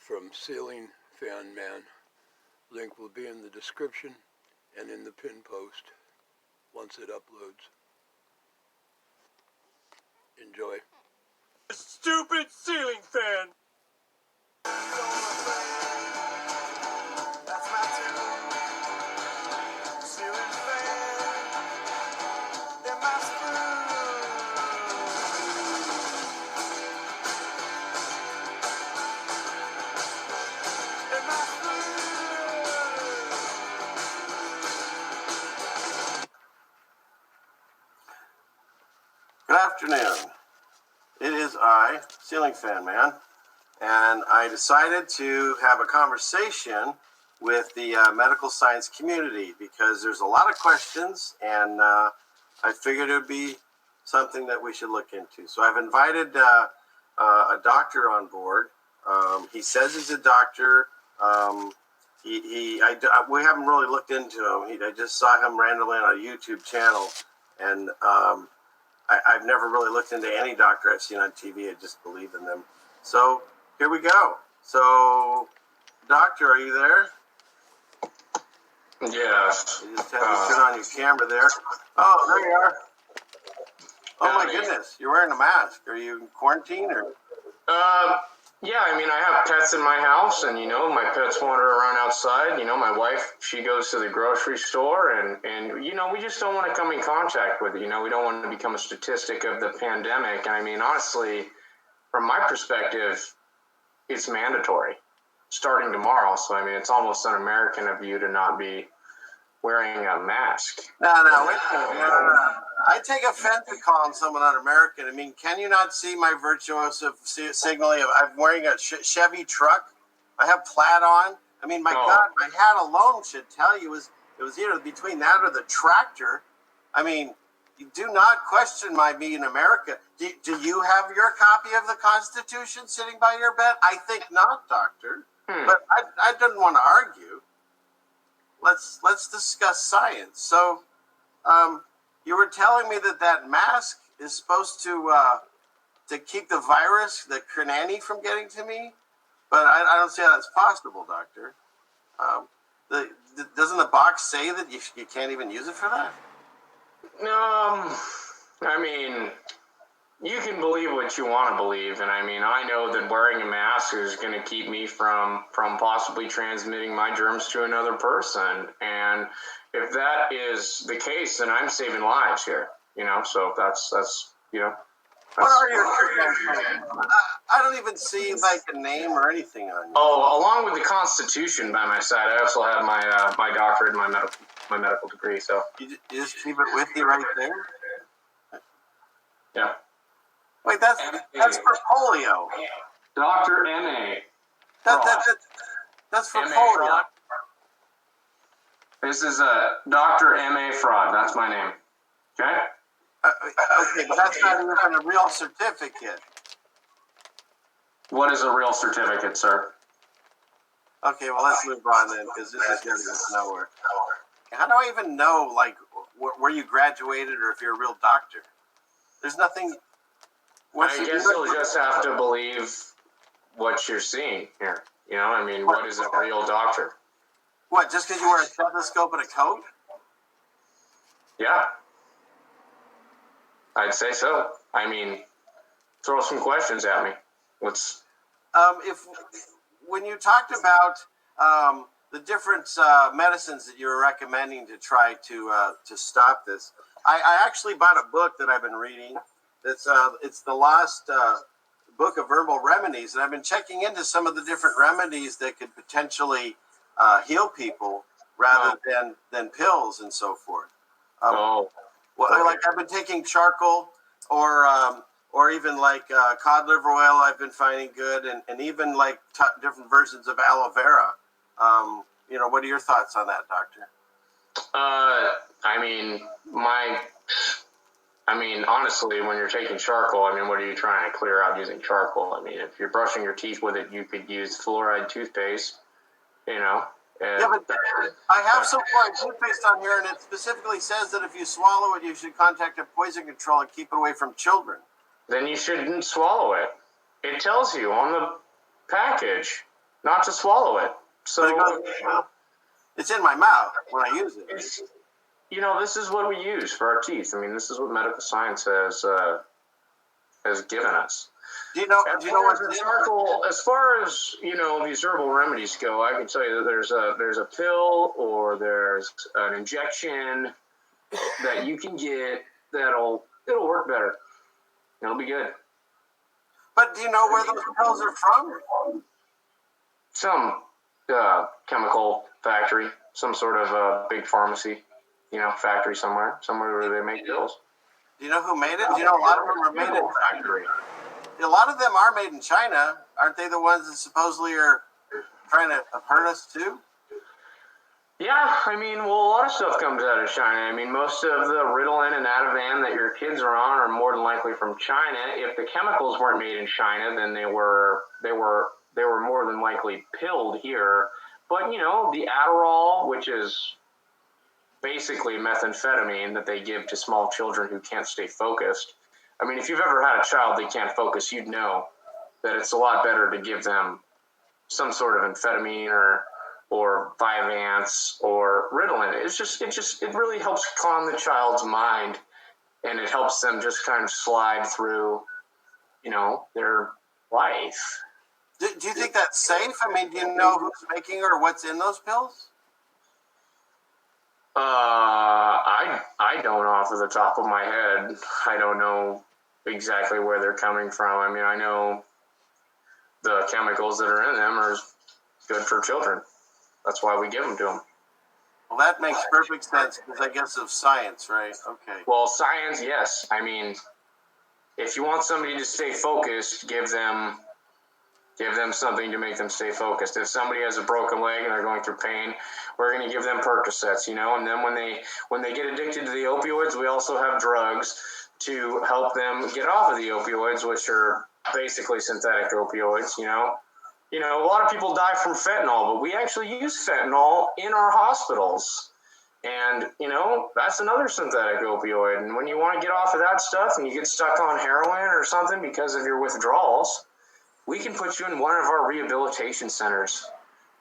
from Ceiling Fan Man. Link will be in the description and in the pin post once it uploads. Enjoy. Stupid ceiling fan! Good afternoon. It is I, Ceiling Fan Man, and I decided to have a conversation with the medical science community because there's a lot of questions, and I figured it would be something that we should look into. So I've invited a doctor on board. He says he's a doctor. We haven't really looked into him. I just saw him randomly on a YouTube channel, and I've never really looked into any doctor I've seen on TV. I just believe in them. So here we go. So, doctor, are you there? Yes. You just have to turn on your camera there. Oh, there you are. Oh my goodness, you're wearing a mask. Are you in quarantine or? Yeah, I mean, I have pets in my house, and, my pets wander around outside. My wife, she goes to the grocery store, and we just don't want to come in contact with it. We don't want to become a statistic of the pandemic. And I mean, honestly, from my perspective, it's mandatory starting tomorrow. So, I mean, it's almost un-American of you to not be wearing a mask. No, wait a minute. No. I take offense to calling someone un-American. I mean, can you not see my virtuoso signaling? I'm wearing a Chevy truck. I have plaid on. I mean, my God, my hat alone should tell you it was either between that or the tractor. I mean, you do not question my being American. Do you have your copy of the Constitution sitting by your bed? I think not, Doctor. But I didn't want to argue. Let's discuss science. So, you were telling me that mask is supposed to keep the virus, the Kernani, from getting to me, but I don't see how that's possible, Doctor. Doesn't the box say that you can't even use it for that? I mean, you can believe what you want to believe, and I mean, I know that wearing a mask is going to keep me from possibly transmitting my germs to another person, and if that is the case, then I'm saving lives here, so that's What are your credentials? I don't even see like a name or anything on you. Oh, along with the Constitution by my side, I also have my doctorate and my medical degree, so. You just keep it with you right there? Yeah. Wait, that's for polio. Dr. M.A. That's for M.A. polio. Fraud. This is Dr. M.A. Fraud. That's my name. Okay? Okay, but that's not even a real certificate. What is a real certificate, sir? Okay, well, let's move on then, because this is getting us nowhere. How do I even know, like, where you graduated or if you're a real doctor? There's nothing. I guess you'll just have to believe what you're seeing here. I mean, what is a real doctor? What, just because you wear a stethoscope and a coat? Yeah. I'd say so. I mean, throw some questions at me. When you talked about the different medicines that you were recommending to try to stop this, I actually bought a book that I've been reading. It's the Lost Book of Herbal Remedies, and I've been checking into some of the different remedies that could potentially heal people rather than pills and so forth. Well, like I've been taking charcoal or even like cod liver oil. I've been finding good, and even like different versions of aloe vera. What are your thoughts on that, Doctor? I mean, honestly, when you're taking charcoal, I mean, what are you trying to clear out using charcoal? I mean, if you're brushing your teeth with it, you could use fluoride toothpaste, Yeah, but I have some fluoride toothpaste on here, and it specifically says that if you swallow it, you should contact a poison control and keep it away from children. Then you shouldn't swallow it. It tells you on the package. not to swallow it. So it's in my mouth when I use it. this is what we use for our teeth. I mean, this is what medical science has given us. Do you know what's As far as these herbal remedies go, I can tell you that there's a pill or there's an injection that you can get it'll work better. It'll be good. But do you know where those pills are from? Some chemical factory, some sort of big pharmacy, factory somewhere where they make pills. Do you know who made it? Do you know a lot of them are made in factory? A lot of them are made in China. Aren't they the ones that supposedly are trying to hurt us too? Yeah, I mean, well, a lot of stuff comes out of China. I mean, most of the Ritalin and Ativan that your kids are on are more than likely from China. If the chemicals weren't made in China, then they were more than likely pilled here. But the Adderall, which is basically methamphetamine that they give to small children who can't stay focused. I mean, if you've ever had a child that can't focus, you'd know that it's a lot better to give them some sort of amphetamine or Vyvanse or Ritalin. It really helps calm the child's mind, and it helps them just kind of slide through, their life. Do you think that's safe? I mean, do you know who's making or what's in those pills? I don't off of the top of my head. I don't know exactly where they're coming from. I mean, I know the chemicals that are in them are good for children. That's why we give them to them. Well, that makes perfect sense because I guess of science, right? Okay. Well, science, yes. I mean, if you want somebody to stay focused, give them something to make them stay focused. If somebody has a broken leg and they're going through pain, we're going to give them Percocets, and then when they get addicted to the opioids, we also have drugs to help them get off of the opioids, which are basically synthetic opioids, a lot of people die from fentanyl, but we actually use fentanyl in our hospitals. And, that's another synthetic opioid. And when you want to get off of that stuff and you get stuck on heroin or something because of your withdrawals, we can put you in one of our rehabilitation centers,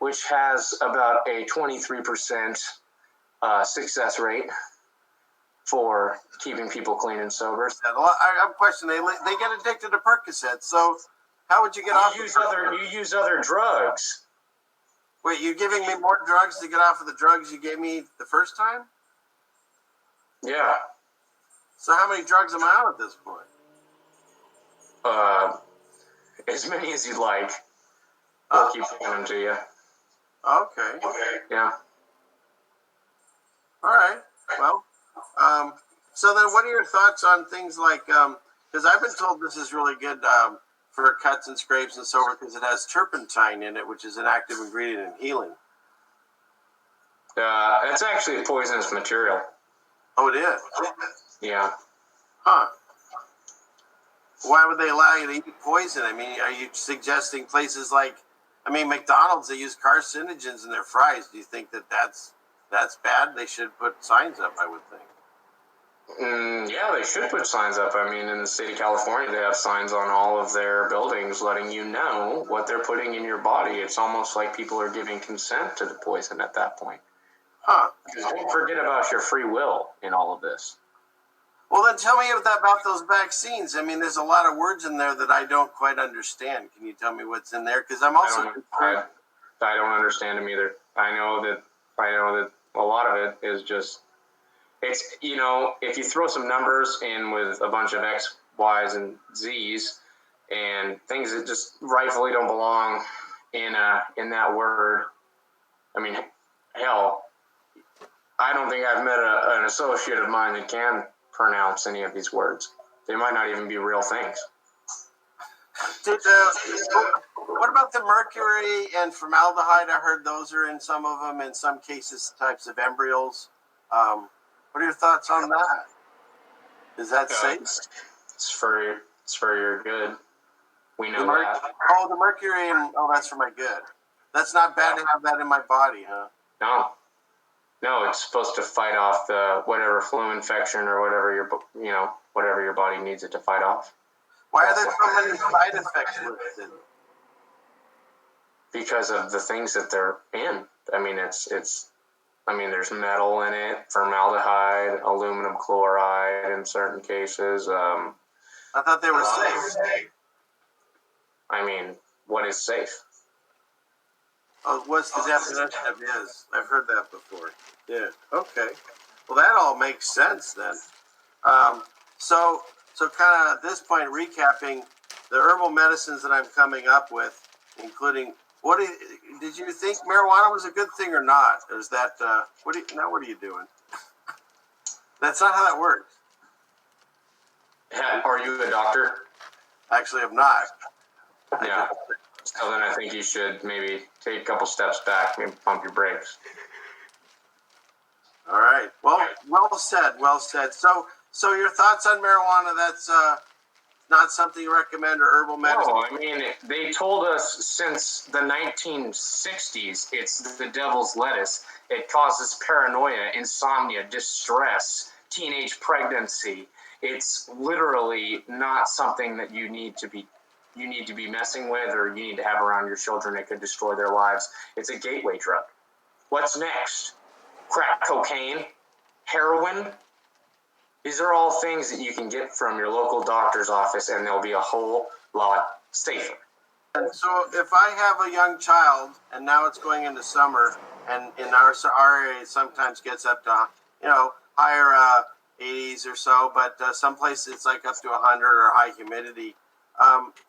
which has about a 23% success rate for keeping people clean and sober. I have a question. They get addicted to Percocets, so how would you get off? You use other drugs. Wait, you're giving me more drugs to get off of the drugs you gave me the first time? Yeah. So how many drugs am I on at this point? As many as you'd like. We'll keep giving them to you. Okay. Yeah. All right. Well, so then what are your thoughts on things like, because I've been told this is really good for cuts and scrapes and so forth because it has turpentine in it, which is an active ingredient in healing. It's actually a poisonous material. Oh, it is? Yeah. Huh. Why would they allow you to eat poison? I mean, are you suggesting places like, McDonald's, they use carcinogens in their fries. Do you think that's bad? They should put signs up, I would think. Yeah, they should put signs up. I mean, in the state of California, they have signs on all of their buildings letting you know what they're putting in your body. It's almost like people are giving consent to the poison at that point. Huh. Because don't forget about your free will in all of this. Well, then tell me about those vaccines. I mean, there's a lot of words in there that I don't quite understand. Can you tell me what's in there? Because I'm also I don't understand them either. I know that a lot of it is just, it's, if you throw some numbers in with a bunch of X, Y's, and Z's and things that just rightfully don't belong in that word. I mean, hell, I don't think I've met an associate of mine that can pronounce any of these words. They might not even be real things. What about the mercury and formaldehyde? I heard those are in some of them, in some cases, types of embryos. What are your thoughts on that? Is that safe? It's for your good. We know that. Oh, the mercury that's for my good. That's not bad to have that in my body, huh? No, it's supposed to fight off the whatever flu infection or whatever your body needs it to fight off. Why are there so many side effects listed? because of the things that they're in. I mean, there's metal in it, formaldehyde, aluminum chloride in certain cases. I thought they were safe. I mean, what is safe? Oh, what's the definition of is? I've heard that before. Yeah. Okay. Well, that all makes sense then. So kind of at this point, recapping the herbal medicines that I'm coming up with, including did you think marijuana was a good thing or not? Or is that what are you doing? That's not how that works. Are you a doctor? Actually, I'm not. Yeah. So then I think you should maybe take a couple steps back and pump your brakes. All right. Well said. Well said. So your thoughts on marijuana? That's not something you recommend, or herbal medicine? No, I mean, they told us since the 1960s it's the devil's lettuce. It causes paranoia, insomnia, distress, teenage pregnancy. It's literally not something that you need to be messing with, or you need to have around your children. It could destroy their lives. It's a gateway drug. What's next? Crack cocaine, heroin. These are all things that you can get from your local doctor's office, and they'll be a whole lot safer. And so if I have a young child, and now it's going into summer, and in our area it sometimes gets up to, higher 80s or so, but some places it's like up to 100 or high humidity.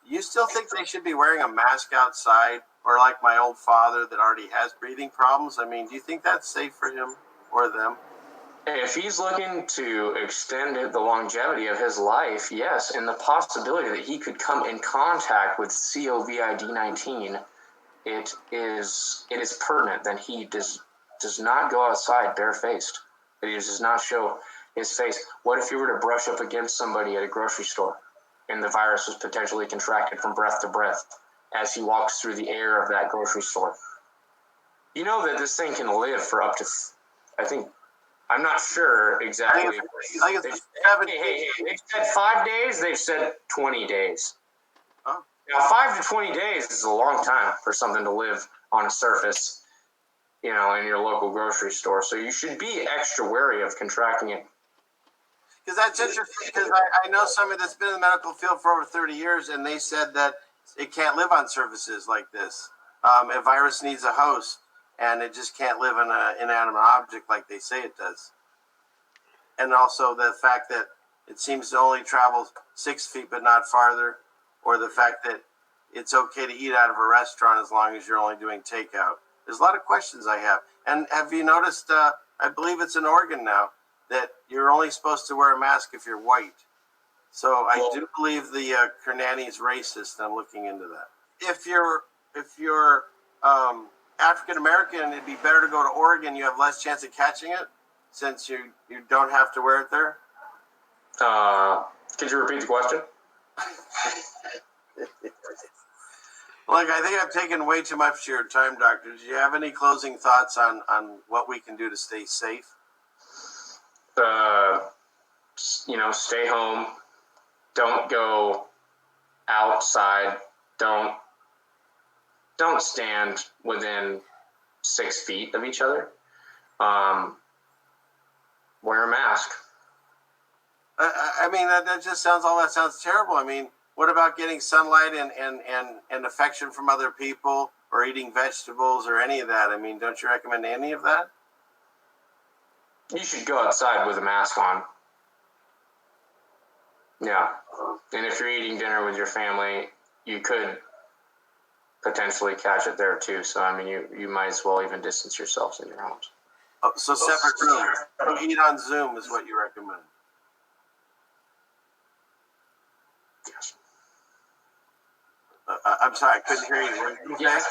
You still think they should be wearing a mask outside, or like my old father that already has breathing problems? I mean, do you think that's safe for him or them? If he's looking to extend the longevity of his life, yes, and the possibility that he could come in contact with COVID-19, it is pertinent that he does not go outside barefaced. That he does not show his face. What if you were to brush up against somebody at a grocery store, and the virus was potentially contracted from breath to breath as he walks through the air of that grocery store? You know that this thing can live for up to, I think, I'm not sure exactly. They've said 5 days. They've said 20 days. Oh. Now, 5 to 20 days is a long time for something to live on a surface, in your local grocery store. So you should be extra wary of contracting it. Because that's interesting, because I know somebody that's been in the medical field for over 30 years, and they said that it can't live on surfaces like this. A virus needs a host, and it just can't live in an inanimate object like they say it does. And also the fact that it seems to only travel 6 feet but not farther, or the fact that it's okay to eat out of a restaurant as long as you're only doing takeout. There's a lot of questions I have. And have you noticed, I believe it's in Oregon now, that you're only supposed to wear a mask if you're white. So I do believe the Kernani is racist. I'm looking into that. If you're African American, it'd be better to go to Oregon. You have less chance of catching it since you don't have to wear it there. Could you repeat the question? Look, I think I've taken way too much of your time, Doctor. Do you have any closing thoughts on what we can do to stay safe? Stay home. Don't go outside. Don't stand within 6 feet of each other. Wear a mask. I mean, that just sounds terrible. I mean, what about getting sunlight and affection from other people, or eating vegetables, or any of that? I mean, don't you recommend any of that? You should go outside with a mask on. Yeah. And if you're eating dinner with your family, you could potentially catch it there too. So, I mean, you might as well even distance yourselves in your homes. Oh, so separate rooms. So eat on Zoom is what you recommend. Yes. I'm sorry, I couldn't hear you. Yes.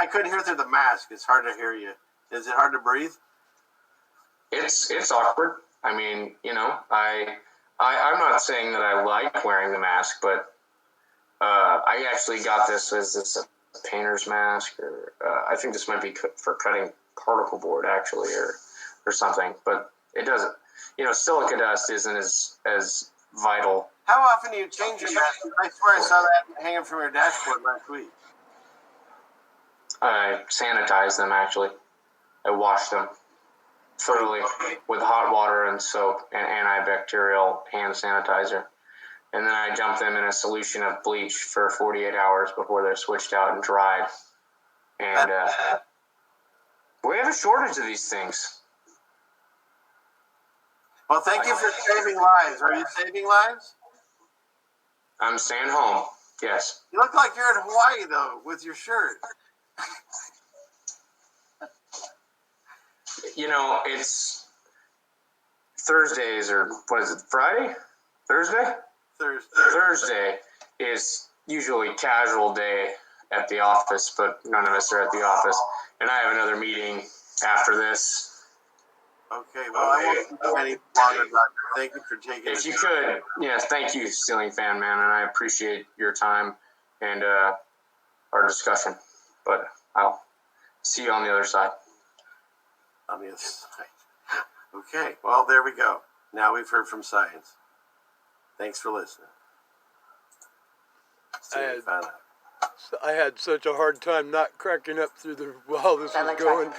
I couldn't hear through the mask. It's hard to hear you. Is it hard to breathe? It's awkward. I mean, I'm not saying that I like wearing the mask, but I actually got this as a painter's mask, or I think this might be for cutting particle board actually, or something. But it doesn't. Silica dust isn't as vital. How often do you change your mask? I swear I saw that hanging from your dashboard last week. I sanitize them, actually. I wash them thoroughly with hot water and soap and antibacterial hand sanitizer. And then I dump them in a solution of bleach for 48 hours before they're switched out and dried. And we have a shortage of these things. Well, thank you for saving lives. Are you saving lives? I'm staying home. Yes. You look like you're in Hawaii, though, with your shirt. You know, it's Thursdays, or what is it, Friday? Thursday? Thursday is usually casual day at the office, but none of us are at the office. And I have another meeting after this. Okay, well, I won't keep you any longer, Doctor. Thank you for taking If the you time. could, yes, thank you, Ceiling Fan Man, and I appreciate your time and our discussion. But I'll see you on the other side. On the other side. Okay, well, there we go. Now we've heard from science. Thanks for listening. See what we found out. I had such a hard time not cracking up through while this was going.